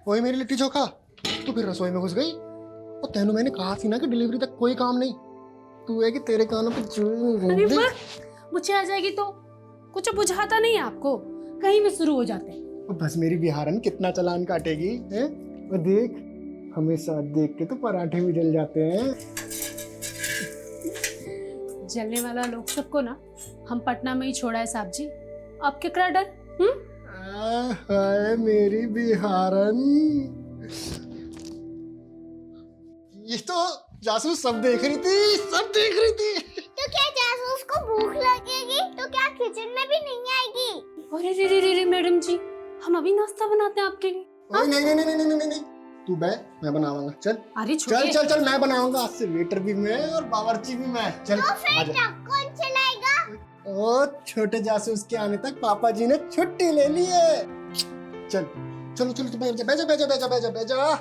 वही मेरी लिट्टी चोखा, तू फिर रसोई में घुस गई। और तेनू मैंने कहा थी ना कि डिलीवरी तक कोई काम नहीं, तू है कि तेरे कानों पे अरे मुझे आ जाएगी तो कुछ बुझाता नहीं है आपको, कहीं भी शुरू हो जाते हैं। बस मेरी बिहारन कितना चालान काटेगी है? वो देख, हमेशा देख के तो पराठे भी जल जाते हैं। जलने वाला लोग सबको ना हम पटना में ही छोड़ा है साहब जी, आप क्या डर? हाय मेरी बिहारन, ये तो जासूस सब देख रही थी, सब देख रही थी। तो क्या जासूस को भूख लगेगी तो क्या किचन में भी नहीं आएगी? अरे रे रे रे रे मैडम जी, हम अभी नाश्ता बनाते हैं आपके लिए। नहीं नहीं नहीं नहीं नहीं नहीं, तू बैठ, मैं बनाऊंगा। चल अरे चल चल चल, मैं बनाऊंगा। आज से वेटर भी मैं और बावर्ची भी मैं। चल तो फिर आजा। ट्रक कौन चलाएगा? ओ छोटे जासूस के आने तक पापा जी ने छुट्टी ले ली है। चल चलो चलो, तू बैठ जा बैठ जा बैठ जा बैठ जा बैठ जा बैठ जा।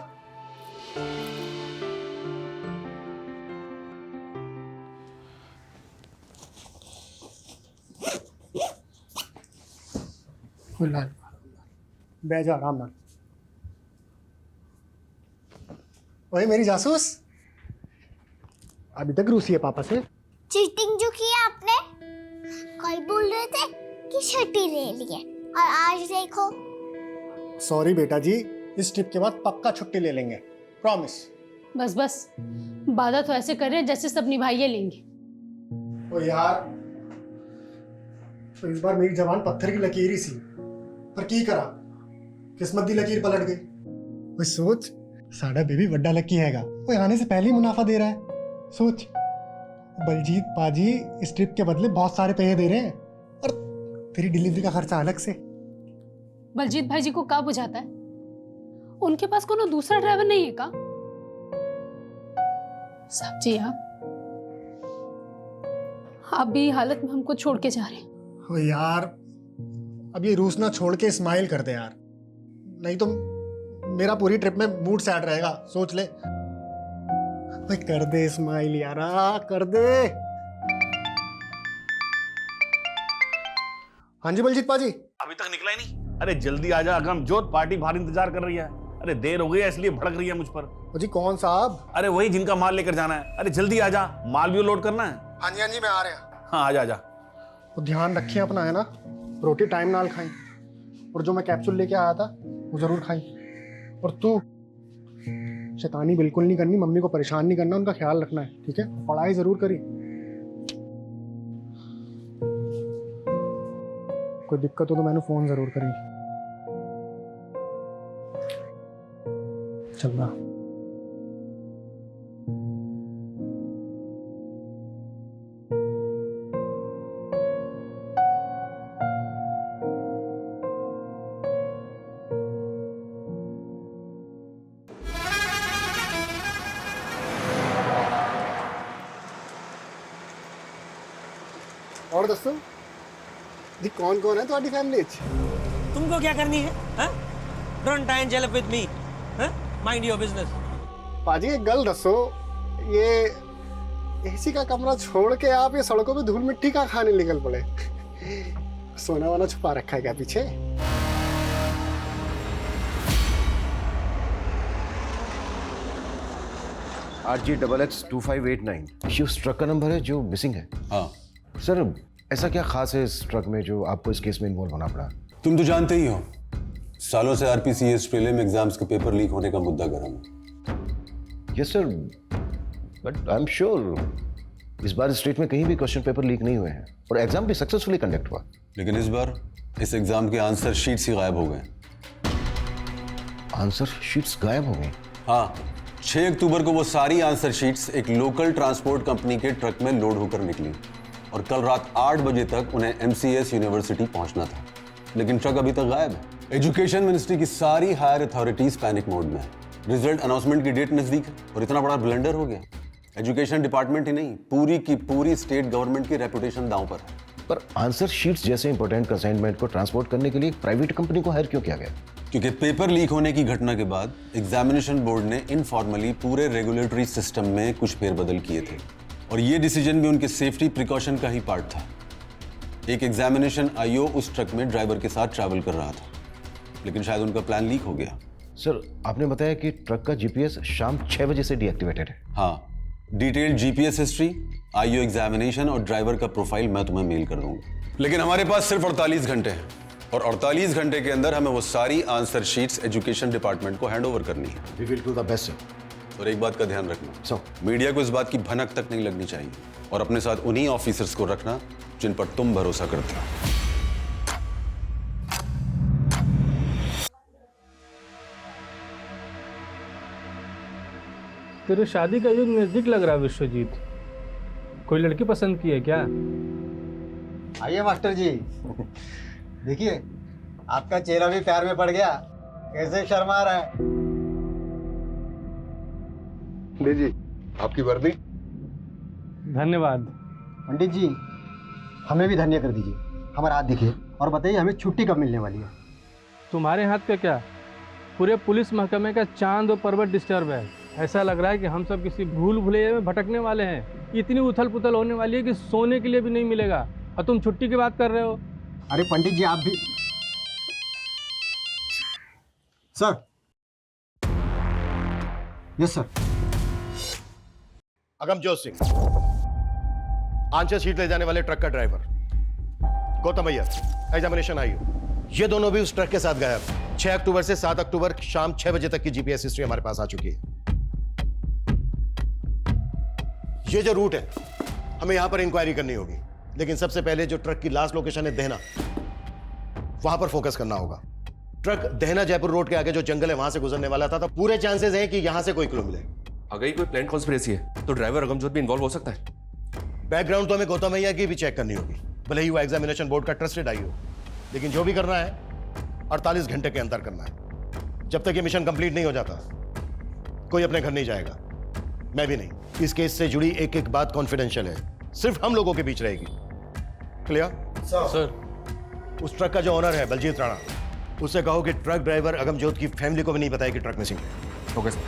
बैठ जा आराम से। ओए मेरी जासूस, अभी तक रूसी है पापा से? चीटिंग जो की आपने, कल बोल रहे थे कि छुट्टी ले ली है और आज देखो। सॉरी बेटा जी, इस ट्रिप के बाद पक्का छुट्टी ले लेंगे, प्रॉमिस। बस बस, वादा तो ऐसे कर रहे हैं जैसे सब निभाइए लेंगे। ओ यार, तो इस बार मेरी जबान पत्थर की लकीर ही सी, पर की करा, किस्मत दी लकीर पलट गई। ओए सोच, साडा बेबी बड्डा लकी हैगा, वो आने से पहले ही मुनाफा दे रहा है। सोच, बलजीत पाजी इस ट्रिप के बदले बहुत सारे पैसे दे रहे हैं, और तेरी डिलीवरी का खर्चा अलग से। बलजीत भाई जी को क्या बुझाता है? उनके पास कोनो दूसरा ड्राइवर नहीं है का? साहब जी आप भी हालत में हमको छोड़ के जा रहे हैं। ओ यार, अब ये रूस ना छोड़ के स्माइल कर दे यार, नहीं तो मेरा पूरी ट्रिप में मूड सैड रहेगा। सोच ले, भाई कर दे स्माइल यारा, कर दे। हाँ जी बलजीत पाजी। अभी तक निकला ही नहीं? अरे जल्दी आजा अगमजोत, पार्टी बाहर इंतजार कर रही है। अरे देर हो गई है इसलिए भड़क रही है मुझ पर। ओ जी कौन साहब? अरे वही जिनका माल लेकर जाना है। अरे जल्दी आजा, माल भी लोड करना है। हाँ जी मैं आ रहा। हाँ आजा आजा। तो ध्यान रखिए अपना, है ना, रोटी टाइम नाल खाई, और जो मैं कैप्सूल लेके आया था वो जरूर खाई। और तू शैतानी बिल्कुल नहीं करनी, मम्मी को परेशान नहीं करना, उनका ख्याल रखना है, ठीक है? पढ़ाई जरूर करी। कोई दिक्कत हो तो मैंने फोन जरूर करी। चल रहा। और दसो जी, कौन कौन है तुम्हारी फैमिली? तुमको क्या करनी है? Don't time jail with me, mind your business. पाजी एक गल दसो, ये एसी का कमरा छोड़ के आप ये सड़कों पे धूल मिट्टी का खाने निकल पड़े? सोना वाना छुपा रखा है क्या पीछे? RG XX2589 ये उस ट्रक का नंबर है जो मिसिंग है। हाँ सर, ऐसा क्या खास है इस ट्रक में जो आपको इस केस में इन्वॉल्व होना पड़ा? तुम तो जानते ही हो, सालों से RPCS प्रीलिम एग्जाम्स के पेपर लीक होने का मुद्दा गर्म है। Yes sir, but I am sure इस बार स्टेट में कहीं भी क्वेश्चन पेपर लीक नहीं हुए हैं और एग्जाम भी सक्सेसफुली कंडक्ट हुआ। लेकिन इस बार इस एग्जाम के आंसर शीट्स ही गायब हो गए। आंसर शीट्स गायब हो गई? हाँ, 6 अक्टूबर को वो सारी आंसर शीट्स एक लोकल ट्रांसपोर्ट कंपनी के ट्रक में लोड होकर निकली और कल रात 8 बजे तक उन्हें MCS यूनिवर्सिटी पहुंचना था, लेकिन ट्रक अभी तक गायब है। एजुकेशन मिनिस्ट्री की सारी हायर अथॉरिटीज पैनिक मोड में है। रिजल्ट अनाउंसमेंट की डेट नजदीक है और इतना बड़ा ब्लंडर हो गया। एजुकेशन डिपार्टमेंट ही नहीं, पूरी की पूरी स्टेट गवर्नमेंट की रेपुटेशन दांव पर है। पर आंसर शीट्स जैसे इंपॉर्टेंट कंसाइनमेंट को ट्रांसपोर्ट करने के लिए एक प्राइवेट कंपनी को हायर क्यों किया गया? क्योंकि पेपर लीक होने की घटना के बाद एग्जामिनेशन बोर्ड ने इनफॉर्मली पूरे रेगुलेटरी सिस्टम में कुछ फेरबदल किए थे और ये डिसीजन भी उनके सेफ्टी प्रिकॉशन का ही पार्ट था। एक एग्जामिनेशन IO उस ट्रक में ड्राइवर के साथ ट्रैवल कर रहा था, लेकिन शायद उनका प्लान लीक हो गया सर आपने बताया कि ट्रक का जीपीएस शाम 6 बजे से डीएक्टिवेटेड है। हाँ, detailed GPS history, IO examination और ड्राइवर का प्रोफाइल मैं तुम्हें मेल कर दूंगा। लेकिन हमारे पास सिर्फ 48 घंटे हैं और 48 घंटे के अंदर हमें वो सारी आंसर शीट्स एजुकेशन डिपार्टमेंट को हैंड ओवर करनी है। We will do the best sir. और एक बात का ध्यान रखना, सर मीडिया को इस बात की भनक तक नहीं लगनी चाहिए और अपने साथ उन्हीं ऑफिसर्स को रखना जिन पर तुम भरोसा करते हो। तेरे शादी का युग नजदीक लग रहा है विश्वजीत। कोई लड़की पसंद की है क्या? आइए मास्टर जी। देखिए आपका चेहरा भी प्यार में पड़ गया, कैसे शर्मा रहा है। लीजिए आपकी वर्दी। धन्यवाद। पंडित जी हमें भी धन्य कर दीजिए, हमारा हाथ दिखिए और बताइए हमें छुट्टी कब मिलने वाली है। तुम्हारे हाथ का क्या, पूरे पुलिस महकमे का चांद और पर्वत डिस्टर्ब है। ऐसा लग रहा है कि हम सब किसी भूल भुलैया में भटकने वाले हैं। इतनी उथल पुथल होने वाली है कि सोने के लिए भी नहीं मिलेगा और तुम छुट्टी की बात कर रहे हो। अरे पंडित जी आप भी। Sir. Yes sir. Agamjot Singh, answer sheet ले जाने वाले ट्रक का ड्राइवर। गौतम अय्यर, एग्जामिनेशन आई हो। ये दोनों भी उस ट्रक के साथ गायब। 6 अक्टूबर से 7 अक्टूबर शाम 6 बजे तक की जीपीएस हिस्ट्री हमारे पास आ चुकी है। ये जो रूट है हमें यहां पर इंक्वायरी करनी होगी, लेकिन सबसे पहले जो ट्रक की लास्ट लोकेशन है देहना, वहां पर फोकस करना होगा। ट्रक देहना जयपुर रोड के आगे जो जंगल है वहां से गुजरने वाला था, तो पूरे चांसेस हैं कि यहां से कोई क्लू मिले। अगर ये कोई प्लान कॉन्स्पिरेसी है तो ड्राइवर अगमजोत भी इन्वॉल्व हो सकता है। बैकग्राउंड तो हमें गौतम अय्यर की भी चेक करनी होगी, भले ही वो एग्जामिनेशन बोर्ड का ट्रस्टेड आई हो, लेकिन जो भी करना है 48 घंटे के अंदर करना है। जब तक ये मिशन कंप्लीट नहीं हो जाता कोई अपने घर नहीं जाएगा, मैं भी नहीं। इस केस से जुड़ी एक एक बात कॉन्फिडेंशियल है, सिर्फ हम लोगों के बीच रहेगी। Clear sir. उस ट्रक का जो ओनर है बलजीत राणा, उससे कहो कि ट्रक ड्राइवर अगमजोत की फैमिली को भी नहीं बताया कि ट्रक मिसिंग है। Okay sir.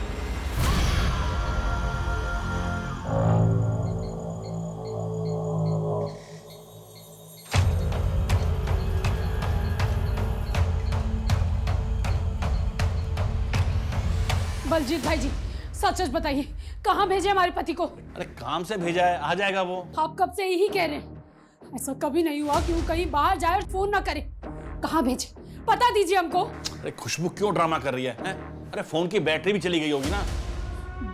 बलजीत भाई जी सच सच बताइए, कहाँ भेजे हमारे पति को? अरे काम से भेजा है, आ जाएगा वो। आप कब से यही कह रहे हैं, ऐसा कभी नहीं हुआ कि वो कहीं बाहर जाए और फोन ना करे। कहाँ भेजे, पता दीजिए हमको। अरे खुशबू क्यों ड्रामा कर रही है, हैं? अरे फोन की बैटरी भी चली गई होगी ना।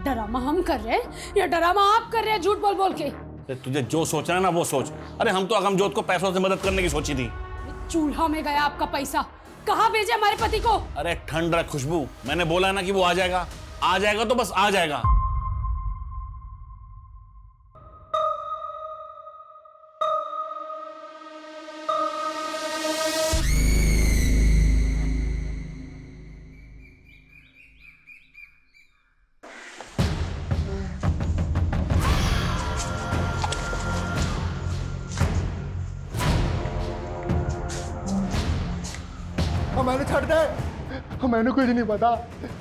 ड्रामा हम कर रहे हैं या ड्रामा आप कर रहे हैं झूठ बोल बोल के? अरे तुझे जो सोचना है ना वो सोच। अरे हम तो अगमजोत को पैसों से मदद करने की सोची थी। चूल्हा में गया आपका पैसा, कहाँ भेजे हमारे पति को? अरे ठंड रख खुशबू, मैंने बोला ना कि वो आ जाएगा। आ जाएगा तो बस आ जाएगा। मैंने छड़ दे, मैंने कुछ नहीं पता।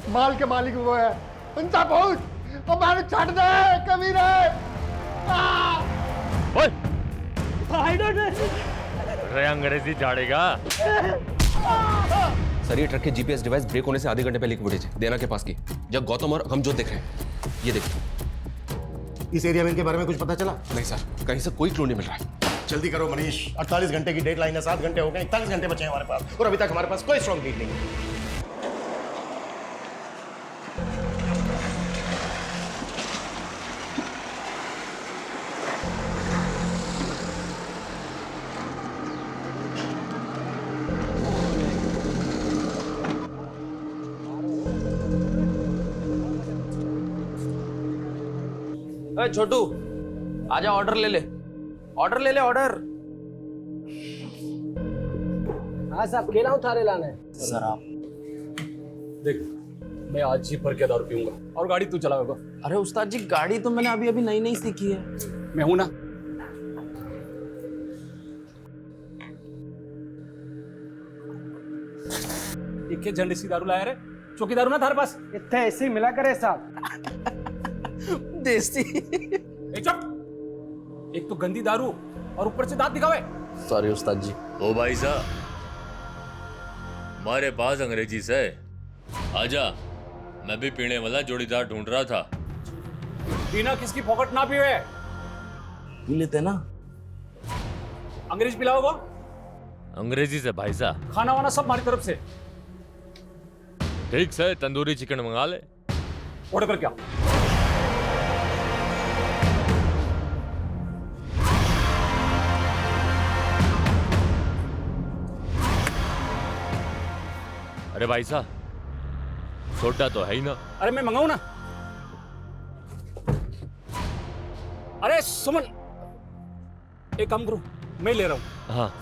माल के मालिक वो है, उनका बहुत। मैंने छड़ दे कभी रे। अरे अंग्रेजी झाड़ेगा। सर ये ट्रक के जीपीएस डिवाइस ब्रेक होने से आधे घंटे पहले की फुटेज है, देना के पास की, जब गौतम और अगमजोत देख रहे हैं। ये देखिए। इस एरिया में इनके बारे में कुछ पता चला? नहीं सर, कहीं से कोई क्लू नहीं मिल रहा है। जल्दी करो मनीष, 48 घंटे की डेडलाइन है। 7 घंटे हो गए, 41 घंटे बचे हैं हमारे पास, और अभी तक हमारे पास कोई स्ट्रॉन्ग लीड नहीं है। छोटू आजा, ऑर्डर ले ले, ऑर्डर ले ले, ऑर्डर। हाँ साहब, केला उतारे लाना है। सर आप देख, मैं आज ही भर के दारू पीऊंगा और गाड़ी तू चलाएगा। अरे उस्ताद जी, गाड़ी तो मैंने अभी अभी नई नई सीखी है। मैं हूं ना। एक झंडे सी दारू लाया रे, चौकी दारू ना थारे पास। इतने ऐसे ही मिला करे साहब। देसी। चुप, एक तो गंदी दारू और ऊपर से दांत दिखावे। सॉरी उस्ताद जी। ओ भाई साहब, हमारे पास अंग्रेजी से आजा, मैं भी पीने वाला जोड़ीदार ढूंढ रहा था। पीना किसकी पॉकेट ना पीवे। पी लेते ना। अंग्रेज पिलाओगे? अंग्रेजी से भाई साहब। खाना वाना सब हमारी तरफ से। ठीक से तंदूरी चिकन मंगा ले। ऑर्डर कर क्या? अरे भाई साहब, सोडा तो है ही ना। अरे मैं मंगाऊं ना। अरे सुमन, एक काम करो, मैं ले रहा हूं। हाँ।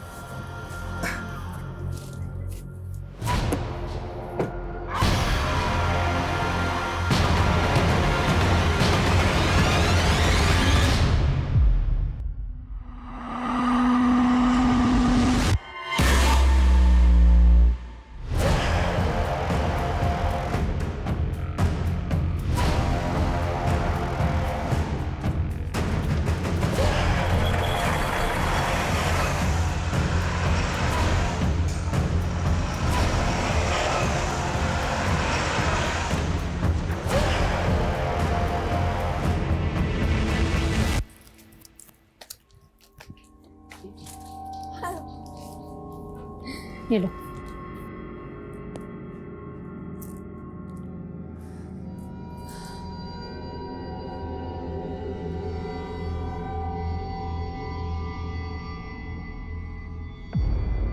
ये लो।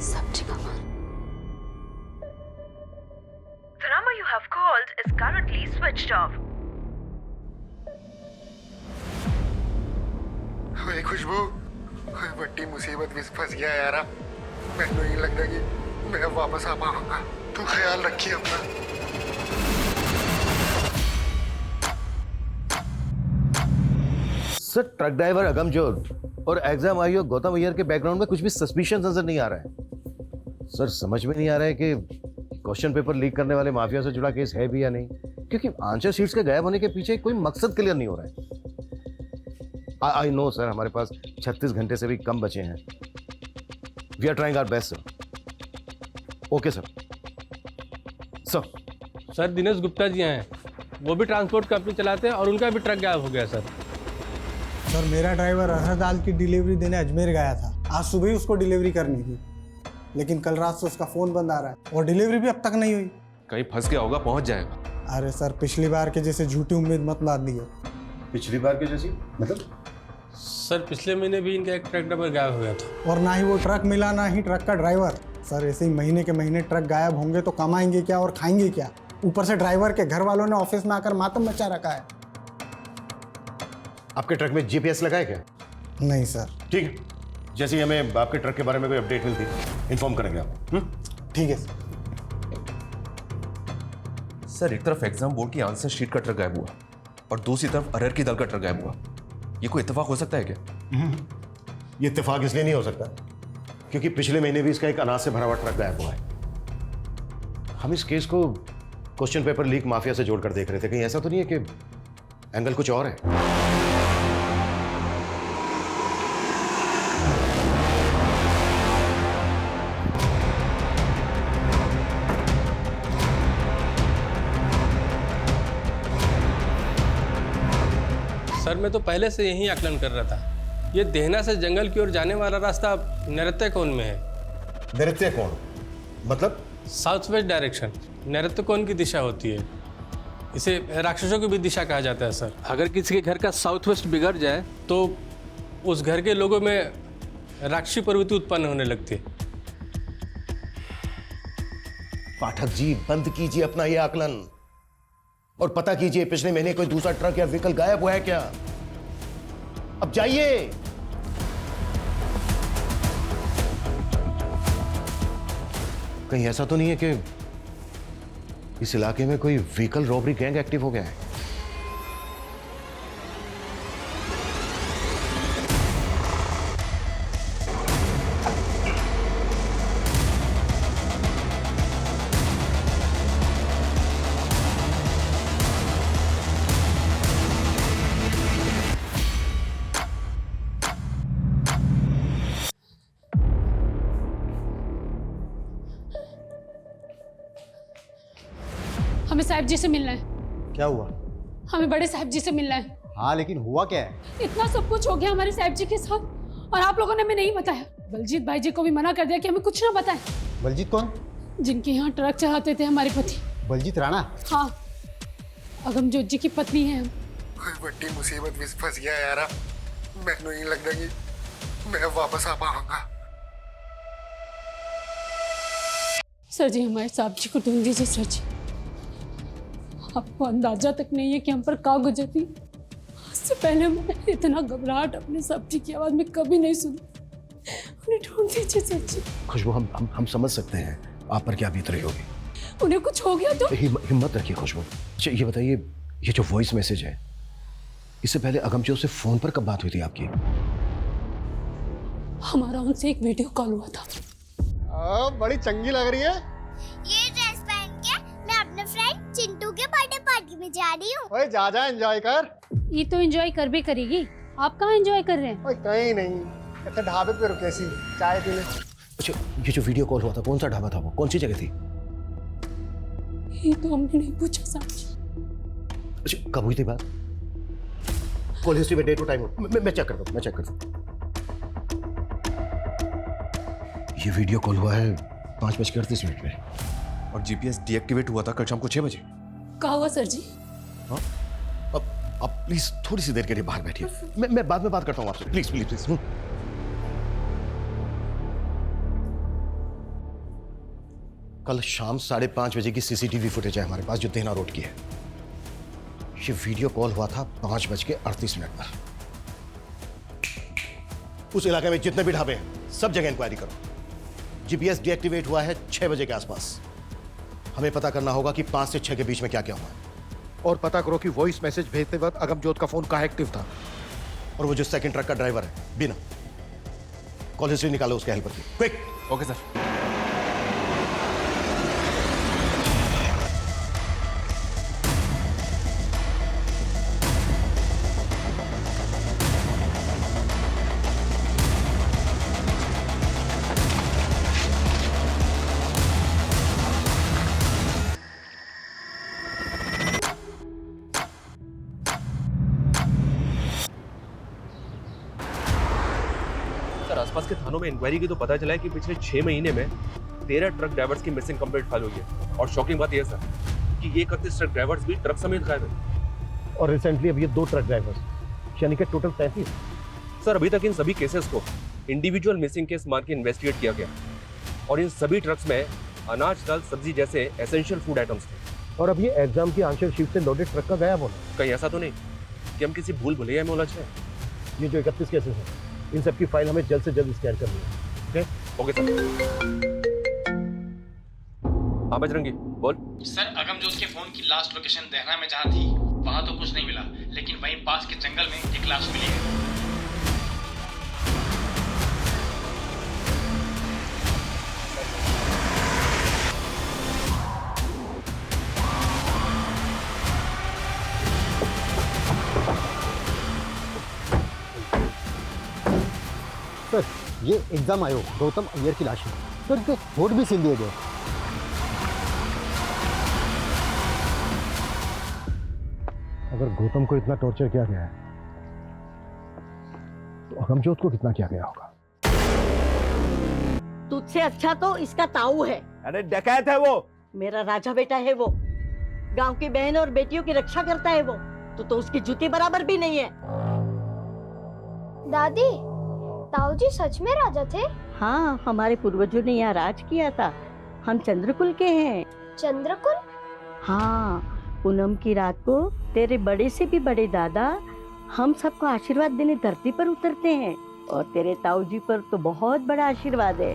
सब्जी का माल। The number you have called is currently switched off. ओए खुशबू, ओए बड़ी मुसीबत में फंस गया यार। मैंने नहीं लगता कि मैं अब वापस आ पाऊंगा। तू ख्याल रखिए अपना। सर, ट्रक ड्राइवर अगमजोत और एग्जाम आईओ गौतम अय्यर के बैकग्राउंड में कुछ भी सस्पिशियस नजर नहीं आ रहा है। सर, समझ में नहीं आ रहा है कि क्वेश्चन पेपर लीक करने वाले माफिया से जुड़ा केस है भी या नहीं, क्योंकि आंसर शीट्स के गायब होने के पीछे कोई मकसद क्लियर नहीं हो रहा है। आई नो सर, हमारे पास 36 घंटे से भी कम बचे हैं। We are trying our best sir. Okay sir. Sir Dinesh Gupta ji हैं, वो भी ट्रांसपोर्ट कंपनी चलाते हैं और उनका भी ट्रक गायब हो गया सर। सर मेरा ड्राइवर अरहर दाल की डिलीवरी देने अजमेर गया था। आज सुबह ही उसको डिलीवरी करनी थी, लेकिन कल रात से उसका फ़ोन बंद आ रहा है और डिलीवरी भी अब तक नहीं हुई। कहीं फंस गया होगा, पहुंच जाएगा। अरे सर, पिछली बार के जैसे झूठी उम्मीद मत बांधिए। पिछली बार के जैसी मतलब? सर पिछले महीने भी इनका एक ट्रक ड्राइवर गायब हो गया था। और ना ही वो ट्रक मिला, ना ही ट्रक का ड्राइवर। सर ऐसे ही महीने के महीने ट्रक गायब होंगे तो कमाएंगे क्या और खाएंगे क्या? ऊपर से ड्राइवर के घर वालों ने ऑफिस में आकर मातम मचा रखा है। आपके ट्रक में जीपीएस लगा है क्या? नहीं सर। ठीक है, जैसे ही हमें आपके ट्रक के बारे में कोई अपडेट मिलती है इन्फॉर्म करेंगे आपको। ठीक है सर। सर, एक तरफ एग्जाम बोर्ड की आंसर शीट का ट्रक गायब हुआ और दूसरी तरफ अरहर की दाल का ट्रक गायब हुआ। ये कोई इत्तेफाक हो सकता है क्या? ये इत्तेफाक इसलिए नहीं हो सकता क्योंकि पिछले महीने भी इसका एक अनाज से भरा हुआ ट्रक गायब हुआ है। हम इस केस को क्वेश्चन पेपर लीक माफिया से जोड़कर देख रहे थे। कहीं ऐसा तो नहीं है कि एंगल कुछ और है? सर मैं तो पहले से यही आकलन कर रहा था। ये देहना से जंगल की ओर जाने वाला रास्ता नैऋत्य-कोण में है। नैऋत्य-कोण मतलब? साउथ वेस्ट डायरेक्शन नैऋत्य-कोण की दिशा होती है। इसे राक्षसों की भी दिशा कहा जाता है सर। अगर किसी के घर का साउथ वेस्ट बिगड़ जाए तो उस घर के लोगों में राक्षसी प्रवृत्ति उत्पन्न होने लगती है। पाठक जी, बंद कीजिए अपना ये आकलन और पता कीजिए पिछले महीने कोई दूसरा ट्रक या व्हीकल गायब हुआ है क्या? अब जाइए। कहीं ऐसा तो नहीं है कि इस इलाके में कोई व्हीकल रॉबरी गैंग एक्टिव हो गया है? हमें साहब जी से मिलना है। क्या हुआ? हमें बड़े साहब जी से मिलना है। हाँ लेकिन हुआ क्या है? इतना सब कुछ हो गया हमारे साहब जी के साथ और आप लोगों ने हमें नहीं बताया। बलजीत भाई जी को भी मना कर दिया कि हमें कुछ ना बताएं। बलजीत कौन? जिनके यहाँ ट्रक चलाते थे हमारे पति। बलजीत राणा? हाँ, अगमजोत जी की पत्नी है हम। बड़ी मुसीबत में फंस गया यार। मैंने नहीं लगता कि मैं वापस आ पाऊंगा। सर जी हमारे साहब जी को ढूंढ दीजिए सर जी। आपको अंदाजा तक नहीं है कि हम पर का गुजरती। इससे पहले मैं इतना घबराहट अपने साहब जी की आवाज में कभी नहीं सुनी। उन्हें ढूंढ दीजिए सर जी। खुशबू, हम समझ सकते हैं आप पर क्या बीत रही होगी। उन्हें कुछ हो गया तो हिम्मत रखिए खुशबू। अच्छा ये बताइए, ये जो वॉइस मैसेज है, इससे पहले अगमजोत से फोन पर कब बात हुई थी आपकी? हमारा उनसे एक वीडियो कॉल हुआ था। बड़ी चंगी लग रही है। ये ड्रेस पहन के मैं अपने फ्रेंड चिंटू के बर्थडे पार्टी में जा रही हूँ। ओए जा एंजॉय कर। ये तो एंजॉय कर भी करेगी। आप कहाँ एंजॉय कर रहे हैं? ओए कहीं नहीं, ऐसे ढाबे पे रुके सी चाय पीने। अच्छा ये जो वीडियो कॉल हुआ था, कौन सा ढाबा था वो, कौन सी जगह थी? ये तो हमने नहीं पूछा साहब जी। अच्छा कब हुई थी बात? कॉल हिस्ट्री में डेट और टाइम मैं चेक करता हूँ। ये वीडियो कॉल हुआ है 5:38 में और जीपीएस डीएक्टिवेट हुआ था कल शाम को 6 बजे। कहा हुआ सर जी? हाँ? अब प्लीज थोड़ी सी देर के लिए बाहर बैठिए, मैं बाद में बात करता हूँ आपसे। प्लीज। कल शाम 5:30 बजे की सीसीटीवी फुटेज है हमारे पास जो देना रोड की है। ये वीडियो कॉल हुआ था 5:38 पर। उस इलाके में जितने भी ढाबे हैं सब जगह इंक्वायरी करो। जीपीएस डीएक्टिवेट हुआ है 6 बजे के आसपास। हमें पता करना होगा कि 5 से 6 के बीच में क्या क्या हुआ है। और पता करो कि वॉइस मैसेज भेजते वक्त अगमजोत का फोन कहाँ एक्टिव था। और वो जो सेकंड ट्रक का ड्राइवर है बिना, कॉल हिस्ट्री निकालो उसके हेल्पर की। क्विक। Okay sir. आसपास के थानों में इंक्वायरी की तो पता चला है कि पिछले 6 महीने में 13 ट्रक ड्राइवर्स की मिसिंग कंप्लेंट फाइल हुई है। और शॉकिंग बात यह सर कि ये 31 ट्रक ड्राइवर्स भी ट्रक समेत गायब है। और रिसेंटली अभी ये 2 ट्रक ड्राइवर्स, यानी कि टोटल 33। सर अभी तक इन सभी केसेस को इंडिविजुअल मिसिंग केस मान के इन्वेस्टिगेट किया गया और इन सभी ट्रक्स में अनाज, दाल, सब्जी जैसे एसेंशियल फूड आइटम्स थे। और अब ये एग्जाम की आंसर शीट से लोडेड ट्रक का गायब होना। कहीं ऐसा तो नहीं कि हम किसी भूल भुलैया में उलझे हैं? ये जो 31 केसेस हैं इन सब की फाइल हमें जल्द से जल्द स्कैन करनी है। Okay sir. हाँ बजरंगी बोल। सर अगमजोत के फोन की लास्ट लोकेशन देहरा में जहाँ थी वहाँ तो कुछ नहीं मिला, लेकिन वहीं पास के जंगल में एक लाश मिली है। सर ये एग्जाम आयोग गौतम अय्यर की लाश है। सर इनके होठ भी सील दिए गए। अगर गौतम को इतना टॉर्चर किया गया है तो अगमजोत को कितना किया गया होगा? तुझसे अच्छा तो इसका ताऊ है। अरे डकैत है वो। मेरा राजा बेटा है वो। गांव की बहन और बेटियों की रक्षा करता है वो। तो उसकी जूती बराबर भी नहीं है। दादी, ताऊ जी सच में राजा थे? हाँ, हमारे पूर्वजों ने यहाँ राज किया था। हम चंद्रकुल के हैं। चंद्रकुल? हाँ, पूनम की रात को तेरे बड़े से भी बड़े दादा हम सबको आशीर्वाद देने धरती पर उतरते हैं और तेरे ताऊ जी पर तो बहुत बड़ा आशीर्वाद है।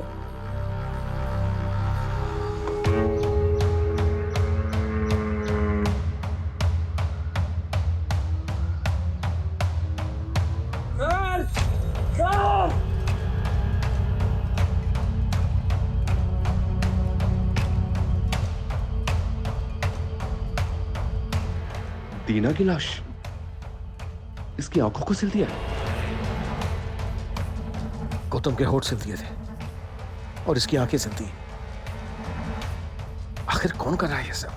दीना की लाश, इसकी आंखों को सिल दिया। गौतम के होठ सिल दिए थे और इसकी आंखें सिल दी। आखिर कौन कर रहा है ये सब?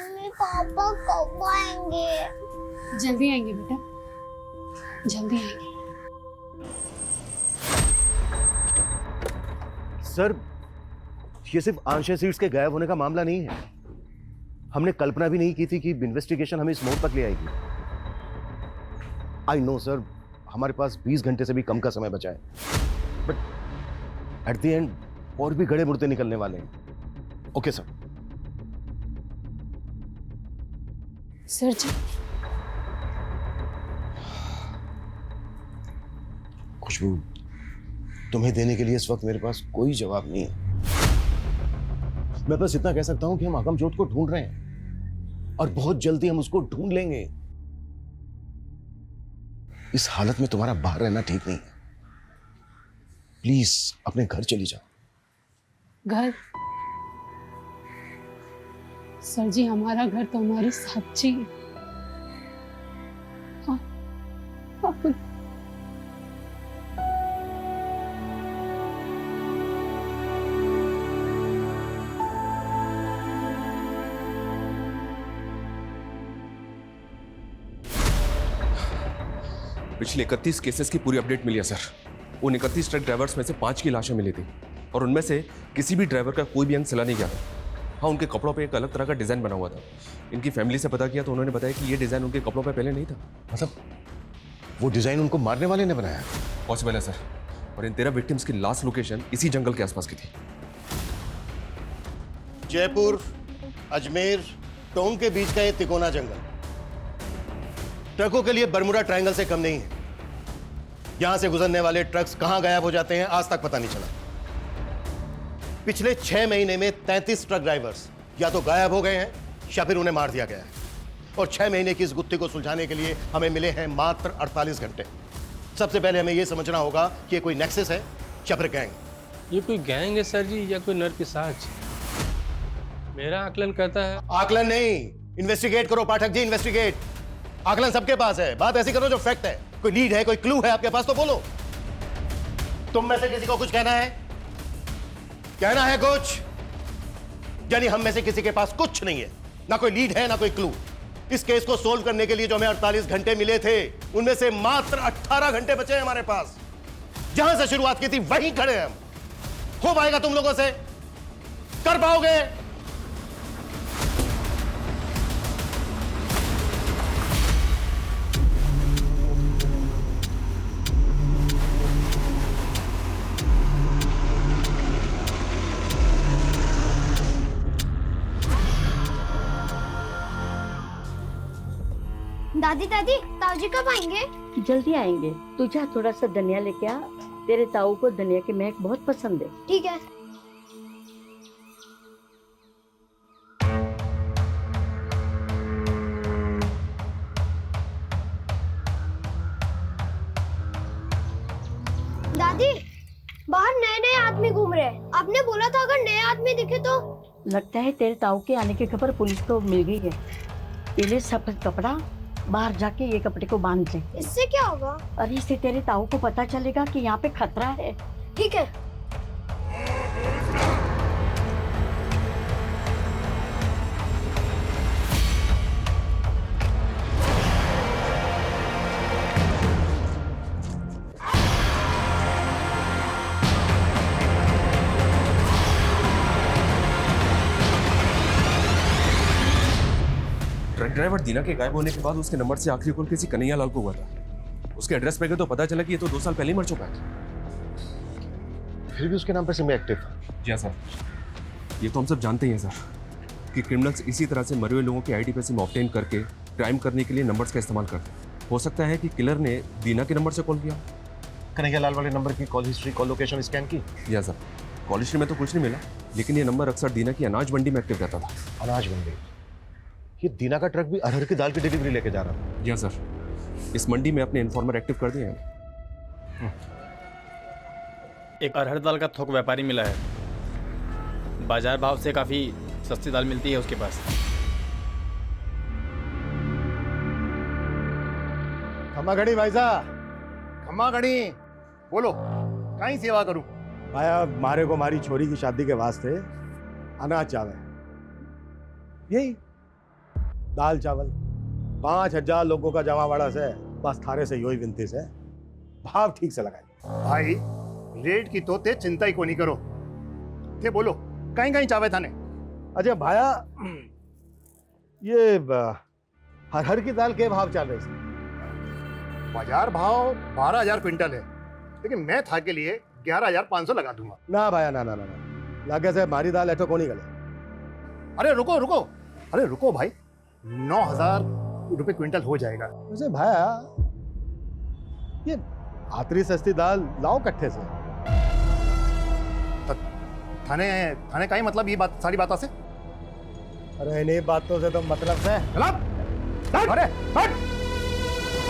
मम्मी पापा कब आएंगे? जल्दी आएंगे बेटा, जल्दी आएंगे। सर, ये सिर्फ आंशिक सीट्स के गायब होने का मामला नहीं है। हमने कल्पना भी नहीं की थी कि इन्वेस्टिगेशन हमें इस मोड़ तक ले आएगी। आई नो सर, हमारे पास 20 घंटे से भी कम का समय बचा है, बट एट द एंड और भी गड़े मुड़ते निकलने वाले हैं। Okay sir. सर जी, खुशबू, तुम्हें देने के लिए इस वक्त मेरे पास कोई जवाब नहीं है। मैं बस इतना कह सकता हूं कि हम अगमजोत को ढूंढ रहे हैं और बहुत जल्दी हम उसको ढूंढ लेंगे। इस हालत में तुम्हारा बाहर रहना ठीक नहीं है। प्लीज अपने घर चली जाओ। घर? सर जी, हमारा घर तो हमारी सच्ची है। आप पिछले 31 केसेस की पूरी अपडेट मिली है सर। उन 31 ट्रक ड्राइवर्स में से 5 की लाशें मिली थी और उनमें से किसी भी ड्राइवर का कोई भी अंग सिला नहीं गया था। हाँ, उनके कपड़ों पे एक अलग तरह का डिजाइन बना हुआ था। इनकी फैमिली से पता किया तो उन्होंने बताया कि ये डिजाइन उनके कपड़ों पे पहले नहीं था। मतलब वो डिजाइन उनको मारने वाले ने बनाया? पॉसिबल है सर। और इन 13 विक्टिम्स की लास्ट लोकेशन इसी जंगल के आसपास की थी। जयपुर, अजमेर, टोंक के बीच का ये तिकोना जंगल ट्रकों के लिए बरमुडा ट्रायंगल से कम नहीं है। यहां से गुजरने वाले ट्रक्स कहां गायब हो जाते हैं आज तक पता नहीं चला। पिछले 6 महीने में 33 ट्रक ड्राइवर्स या तो गायब हो गए हैं या फिर उन्हें मार दिया गया है। और 6 महीने की इस गुत्थी को सुलझाने के लिए हमें मिले हैं मात्र 48 घंटे। सबसे पहले हमें यह समझना होगा कि ये कोई नेक्सस है या फिर गैंग। ये कोई गैंग है सर जी या कोई नरपिशाच? मेरा आकलन कहता है। आकलन नहीं, इन्वेस्टिगेट करो पाठक जी, इन्वेस्टिगेट। आकलन सबके पास है, बात ऐसी करो जो फैक्ट है। कोई लीड है, कोई क्लू है आपके पास तो बोलो। तुम में से किसी को कुछ कहना है? कहना है कुछ? यानी हम में से किसी के पास कुछ नहीं है, ना कोई लीड है ना कोई क्लू। इस केस को सोल्व करने के लिए जो हमें 48 घंटे मिले थे उनमें से मात्र 18 घंटे बचे हैं हमारे पास। जहां से शुरुआत की थी वहीं खड़े हैं हम। हो पाएगा तुम लोगों से? कर पाओगे? दादी दादी, ताऊजी कब आएंगे? जल्दी आएंगे। तू जा थोड़ा सा धनिया लेके आ, तेरे ताऊ को धनिया की महक बहुत पसंद है। ठीक है। दादी, बाहर नए नए आदमी घूम रहे हैं। आपने बोला था अगर नए आदमी दिखे तो। लगता है तेरे ताऊ के आने की खबर पुलिस को मिल गई है। पहले सफेद कपड़ा, बाहर जाके ये कपड़े को बांध ले। इससे क्या होगा? अरे इससे तेरे ताऊ को पता चलेगा कि यहाँ पे खतरा है। ठीक है। ट्रक ड्राइवर दीना के गायब होने के बाद उसके नंबर से आखिरी कॉल किसी कन्हैया लाल को हुआ था। उसके एड्रेस पे गए तो पता चला कि ये तो 2 साल पहले ही मर चुका है। फिर भी उसके नाम पर सिम एक्टिव था। जी हाँ सर, ये तो हम सब जानते ही हैं सर कि क्रिमिनल्स इसी तरह से मरे हुए लोगों के आईडी पे सिम ऑब्टेन करके क्राइम करने के लिए नंबर्स का इस्तेमाल करते हैं। हो सकता है कि किलर ने दीना के नंबर से कॉल किया। कन्हैया लाल वाले नंबर की call history, call location scan की? जी हाँ सर, कॉल हिस्ट्री में तो कुछ नहीं मिला, लेकिन ये नंबर अक्सर दीना की अनाज मंडी में एक्टिव रहता था। अनाज मंडी? ये दीना का ट्रक भी अरहर की दाल की डिलीवरी लेके जा रहा था? जी हाँ सर, इस मंडी में अपने इन्फॉर्मर एक्टिव कर दिए हैं। एक अरहर दाल का थोक व्यापारी मिला है। बाजार भाव से काफ़ी सस्ती दाल मिलती है उसके पास। खम्मा घड़ी भाई साहब, खम्मा घड़ी, बोलो कहीं सेवा करूं? आया मारे को मारी छोरी की शादी के वास्ते अनाज चावे। यही दाल चावल 5,000 लोगों का जमावाड़ा से बस थारे से योही विनती से भाव ठीक से लगाई। भाई रेट की तो ते चिंता ही को नहीं करो। ते बोलो कहीं कहीं चावे थाने। अच्छा भाया, ये हर की दाल के भाव चल रहे थे? बाजार भाव 12,000 क्विंटल है, लेकिन मैं था के लिए 11,500 लगा दूंगा। ना भाया ना ना ना ना, लागे से हमारी दाल ऐठो को नहीं गले। अरे रुको रुको, अरे रुको भाई, 9,000 रुपए क्विंटल हो जाएगा। वैसे भाया ये आतरी सस्ती दाल लाओ कट्ठे से। थाने थाने का ही मतलब ये बात सारी बातों से? अरे इन्हीं बातों से तो मतलब से अरे हट!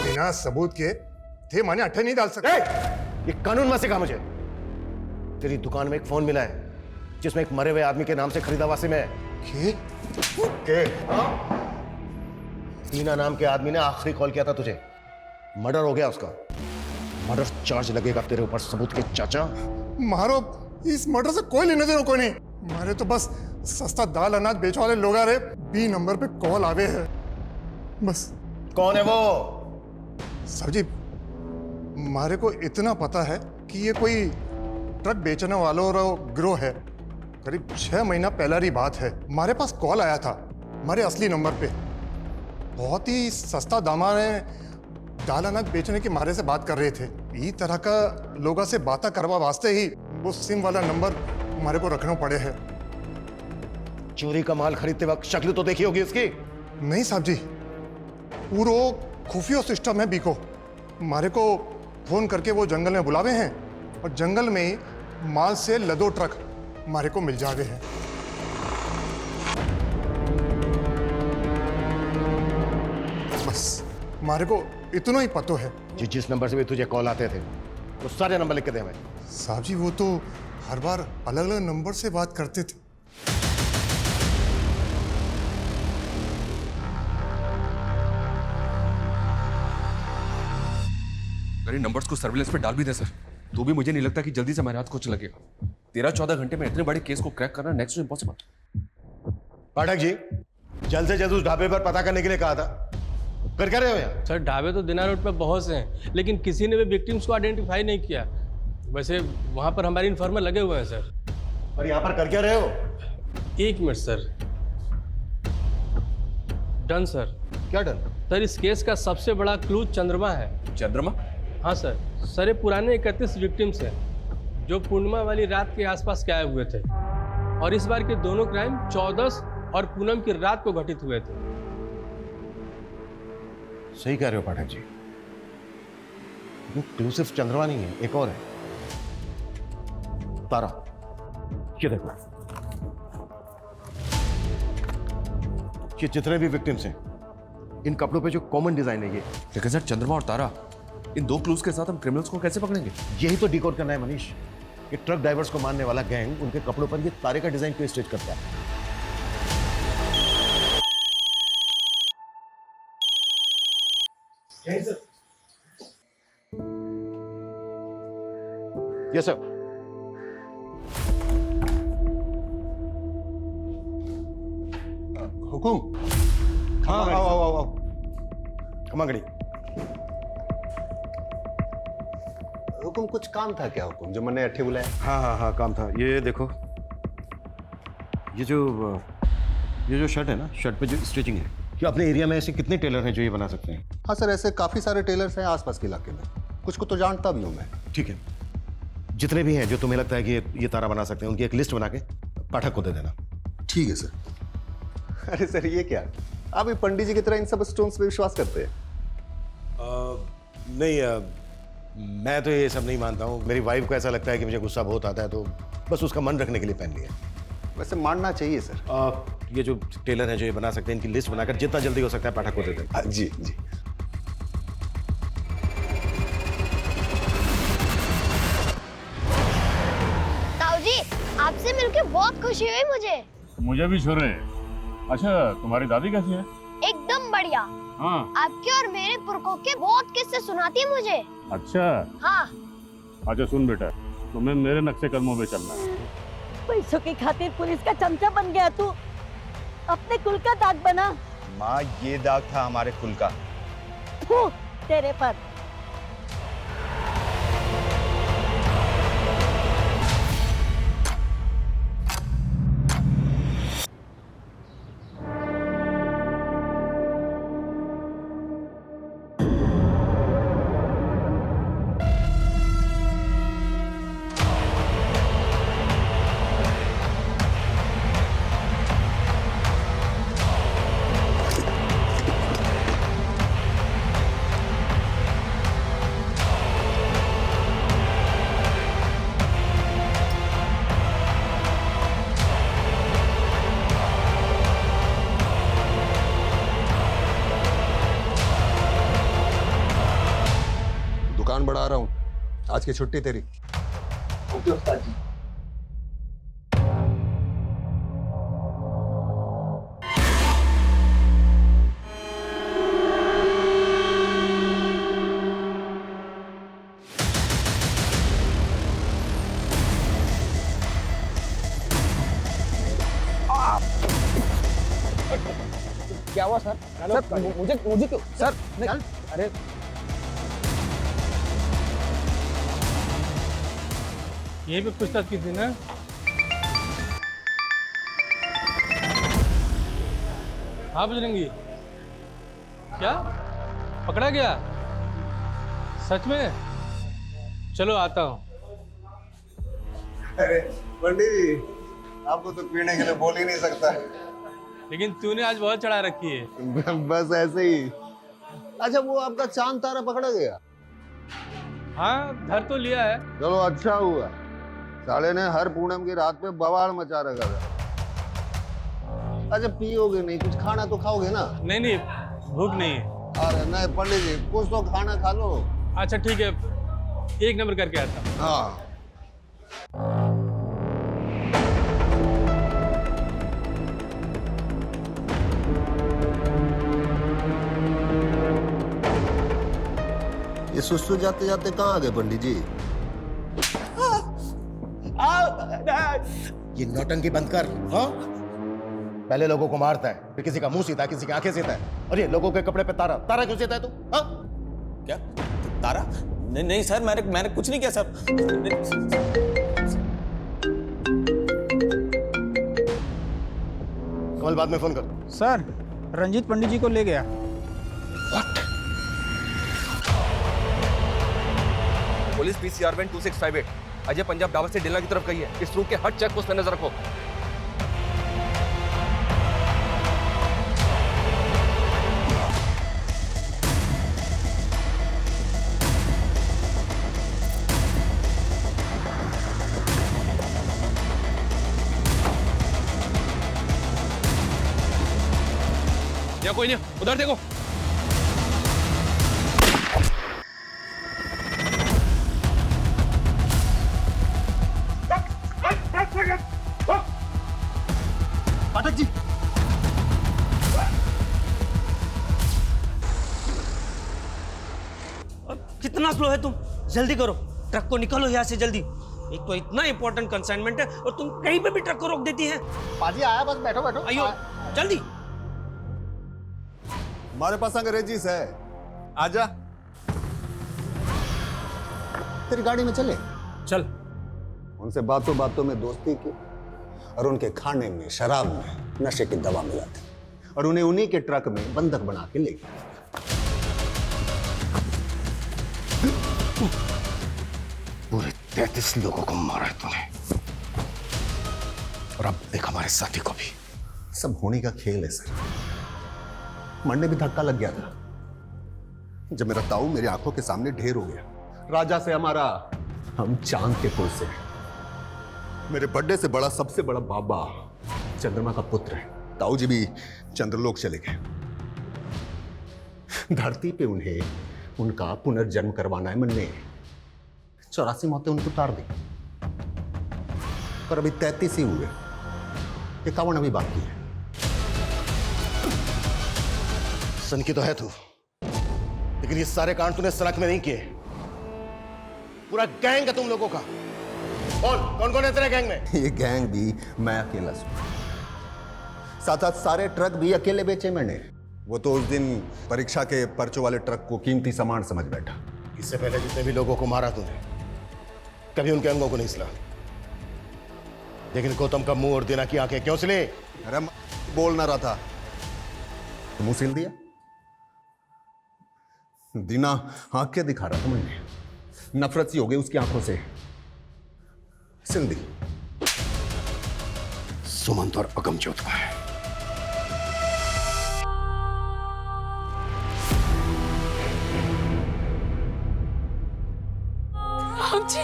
बिना सबूत के थे माने अट्ठे नहीं डाल सकते। ये कानून में सिखा मुझे। तेरी दुकान में एक फोन मिला है जिसमें एक मरे हुए आदमी के नाम से खरीदा वासिम है। टीना नाम के आदमी ने आखिरी कॉल किया था तुझे। मर्डर हो गया उसका। मर्डर चार्ज लगेगा तेरे ऊपर सबूत के चाचा। मारो, इस मर्डर से कोई लेने देना कोई नहीं। मारे तो बस सस्ता दाल अनाज बेचने वाले लोग आ रहे, बी नंबर पे कॉल आवे है बस। कौन है वो? सर जी, मारे को इतना पता है कि ये कोई ट्रक बेचने वालों का गिरोह है। करीब 6 महीना पहला की बात है, हमारे पास कॉल आया था हमारे असली नंबर पे। बहुत ही सस्ता दामा में दाल अनाज बेचने के मारे से बात कर रहे थे। इस तरह का लोगों से बातें करवा वास्ते ही वो सिम वाला नंबर हमारे को रखना पड़े है। चोरी का माल खरीदते वक्त शक्ल तो देखी होगी उसकी? नहीं साहब जी, पूरा खुफिया सिस्टम है बीको। हमारे को फोन करके वो जंगल में बुलावे हैं और जंगल में ही माल से लदो ट्रक हमारे को मिल जावे हैं। बस हमारे को इतना ही पतो है। जिस नंबर से भी तुझे कॉल आते थे वो सारे नंबर लिख के दे हमें। साहब जी, वो तो हर बार अलग अलग नंबर से बात करते थे। अरे नंबर्स को सर्विलेंस पे डाल भी दे सर, तो भी मुझे नहीं लगता कि जल्दी से हमारे हाथ कुछ लगेगा। 13-14 घंटे में इतने बड़े केस को क्रैक करना next to impossible. Pathak ji, जल्द से जल्द उस ढाबे पर पता करने के लिए कहा था। कर क्या रहे हो यहाँ? सर ढाबे तो दिनार रोड पे बहुत से हैं, लेकिन किसी ने भी विक्टिम्स को आइडेंटिफाई नहीं किया। वैसे वहाँ पर हमारे इन्फॉर्मर लगे हुए हैं सर। और यहाँ पर कर क्या रहे हो? 1 मिनट सर। Done sir. क्या डन? सर इस केस का सबसे बड़ा क्लू चंद्रमा है। चंद्रमा? हाँ सर। सर ये पुराने 31 विक्टिम्स हैं जो पूर्णिमा वाली रात के आसपास गायब हुए थे, और इस बार के दोनों क्राइम 14 और पूनम की रात को घटित हुए थे। सही कह रहे हो पाठक जी, क्लू सिर्फ चंद्रमा नहीं है, एक और है, तारा। ये देखो, ये जितने भी विक्टिम्स हैं इन कपड़ों पे जो कॉमन डिजाइन है ये। लेकिन सर चंद्रमा और तारा, इन 2 क्लूज के साथ हम क्रिमिनल्स को कैसे पकड़ेंगे? यही तो डिकोड करना है मनीष। कि ट्रक ड्राइवर्स को मारने वाला गैंग उनके कपड़ों पर ये तारे का डिजाइन क्यों स्टिच करता है। Yes sir. हुकुम। हाँ आओ। कमांगड़ी। हुकुम, कुछ काम था क्या हुकुम जो मैंने अट्ठे बुलाया? हाँ काम था। ये देखो, ये जो शर्ट है ना, शर्ट पे जो स्टिचिंग है, कि अपने एरिया में ऐसे कितने टेलर हैं जो ये बना सकते हैं? हाँ सर, ऐसे काफ़ी सारे टेलर्स हैं आसपास के इलाके में, कुछ को तो जानता भी हूँ मैं। ठीक है, जितने भी हैं जो तुम्हें लगता है कि ये तारा बना सकते हैं, उनकी एक लिस्ट बना के पाठक को दे देना। ठीक है सर। अरे सर ये क्या, आप भी पंडित जी की तरह इन सब स्टोन्स पे विश्वास करते हैं? नहीं, मैं तो ये सब नहीं मानता हूँ। मेरी वाइफ को ऐसा लगता है कि मुझे गुस्सा बहुत आता है, तो बस उसका मन रखने के लिए पहन लिया। वैसे मानना चाहिए सर। ये जो टेलर हैं जो ये बना सकते हैं, इनकी लिस्ट बनाकर जितना जल्दी हो सकता है पाठक को दे दें। जी। ताऊ जी, आपसे मिलके बहुत खुशी हुई मुझे भी छोरे। अच्छा, तुम्हारी दादी कैसी है? एकदम बढ़िया। हाँ। आपके और मेरे पुरखों के बहुत किस्से सुनाती है मुझे। अच्छा। हाँ। अच्छा सुन बेटा, तुम्हें मेरे नक्शे कदमों पे चलना है। पैसों की खातिर पुलिस का चमचा बन गया तू, अपने कुल का दाग बना। माँ ये दाग था हमारे कुल का। थू, तेरे पर। दुकान बढ़ा रहा हूँ, आज की छुट्टी तेरी। ओके उस्ताद जी। क्या हुआ सर? सर मुझे क्यों सर? अरे यही पे पूछताछ की थी ना? हाँ बजरंगी, क्या पकड़ा गया? सच में? चलो आता हूँ। अरे पंडित जी, आपको तो पीने के लिए बोल ही नहीं सकता। लेकिन तूने आज बहुत चढ़ा रखी है। बस ऐसे ही। अच्छा, वो आपका चांद तारा पकड़ा गया? हाँ, धर तो लिया है। चलो अच्छा हुआ, साले ने हर पूनम की रात पे बवाल मचा रखा था। अच्छा पियोगे नहीं, कुछ खाना तो खाओगे ना? नहीं, भूख नहीं है। अरे नहीं पंडित जी, कुछ तो खाना खा लो। अच्छा ठीक है, एक नंबर करके आता हूँ। हाँ। ये सुसु जाते जाते कहाँ आ गए पंडित जी? ये नौटंकी बंद कर। हाँ, पहले लोगों को मारता है, फिर किसी का मुंह सीता है, किसी की आंखें सीता है, और ये लोगों के कपड़े पे तारा क्यों सीता है तू? हाँ? क्या तारा? नहीं सर, मैंने कुछ नहीं किया सर। कमल बाद में फोन कर। सर, रंजीत पंडित जी को ले गया। Police PCR van 2658 Ajay Punjab Dhaba से डेला की तरफ गई है। इस रूट के हर चेक पोस्ट पे नजर रखो। या कोई नहीं, उधर देखो। पाठक जी, कितना स्लो है तुम? जल्दी करो, ट्रक को निकालो यहाँ से जल्दी। एक तो इतना इंपॉर्टेंट कंसाइनमेंट है और तुम कहीं पे भी ट्रक को रोक देती हैं। पाजी आया, बस बैठो बैठो। आइयो जल्दी। हमारे पास अंग्रेजीस है, आजा। तेरी गाड़ी में चले? चल। उनसे बातों बातों में दोस्ती की और उनके खाने में, शराब में नशे की दवा मिलाते और उन्हें उन्हीं के ट्रक में बंधक बना के ले गए। पूरे 33 लोगों को मारा है तूने, और अब देख हमारे साथी को भी। सब होने का खेल है सर। मन में भी धक्का लग गया था जब मेरा ताऊ मेरी आंखों के सामने ढेर हो गया। राजा से हमारा, हम चांद के कुल से। मेरे बर्थडे से बड़ा, सबसे बड़ा बाबा चंद्रमा का पुत्र है। ताऊ जी भी चंद्रलोक चले गए। धरती पे उन्हें उनका पुनर्जन्म करवाना है। मन ने 84 मौतें उनको उतार दी, पर अभी 33 ही हुए। 51 अभी बाकी है। सनकी तो है तू, लेकिन ये सारे कांड तूने सड़क में नहीं किए। पूरा गैंग है तुम लोगों का। कौन कौन है तेरे गैंग में? ये गैंग भी मैं अकेला हूं। साथ साथ सारे ट्रक भी अकेले बेचे मैंने। वो तो उस दिन परीक्षा के पर्चों वाले ट्रक को कीमती सामान समझ बैठा। इससे पहले जितने भी लोगों को मारा तूने, कभी उनके अंगों को नहीं सिला, लेकिन गौतम का मुंह और दीना की आंखें क्यों सिले? अरे बोल ना रहा था तो मुंह सिल दिया। दीना आंखें दिखा रहा था, मैंने नफरत सी हो गई उसकी आंखों से, सिल दी। सुमंत और अगमजोत का है। राम जी,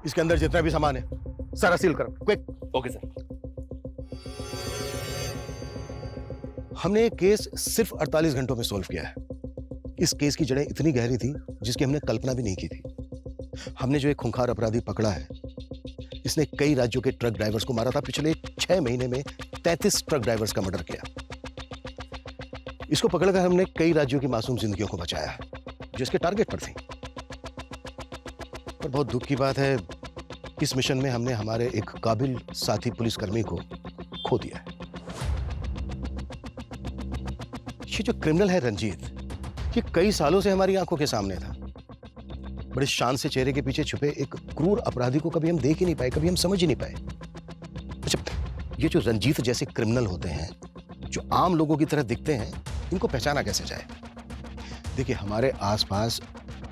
इसके अंदर जितना भी सामान है सारा सील करो, क्विक। Okay sir. हमने ये केस सिर्फ 48 घंटों में सॉल्व किया है। इस केस की जड़ें इतनी गहरी थी जिसकी हमने कल्पना भी नहीं की थी। हमने जो एक खूंखार अपराधी पकड़ा है, इसने कई राज्यों के ट्रक ड्राइवर्स को मारा था। पिछले 6 महीने में 33 ट्रक ड्राइवर्स का मर्डर किया। इसको पकड़कर हमने कई राज्यों की मासूम जिंदगियों को बचाया जो इसके टारगेट पर थी। पर बहुत दुख की बात है, इस मिशन में हमने हमारे एक काबिल साथी पुलिसकर्मी को खो दिया है। ये जो क्रिमिनल है रंजीत, ये कई सालों से हमारी आंखों के सामने था। बड़े शान से चेहरे के पीछे छुपे एक क्रूर अपराधी को कभी हम देख ही नहीं पाए, कभी हम समझ ही नहीं पाए। अच्छा, ये जो रंजीत जैसे क्रिमिनल होते हैं, जो आम लोगों की तरह दिखते हैं, इनको पहचाना कैसे जाए? देखिए, हमारे आसपास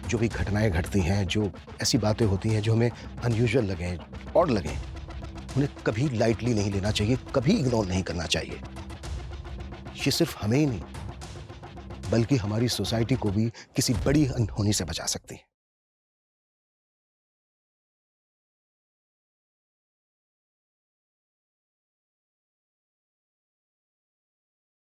जो भी घटनाएं घटती हैं, जो ऐसी बातें होती हैं जो हमें अनयूजुअल लगे, ऑड लगे, उन्हें कभी लाइटली नहीं लेना चाहिए, कभी इग्नोर नहीं करना चाहिए। ये सिर्फ हमें ही नहीं बल्कि हमारी सोसाइटी को भी किसी बड़ी अनहोनी से बचा सकती है।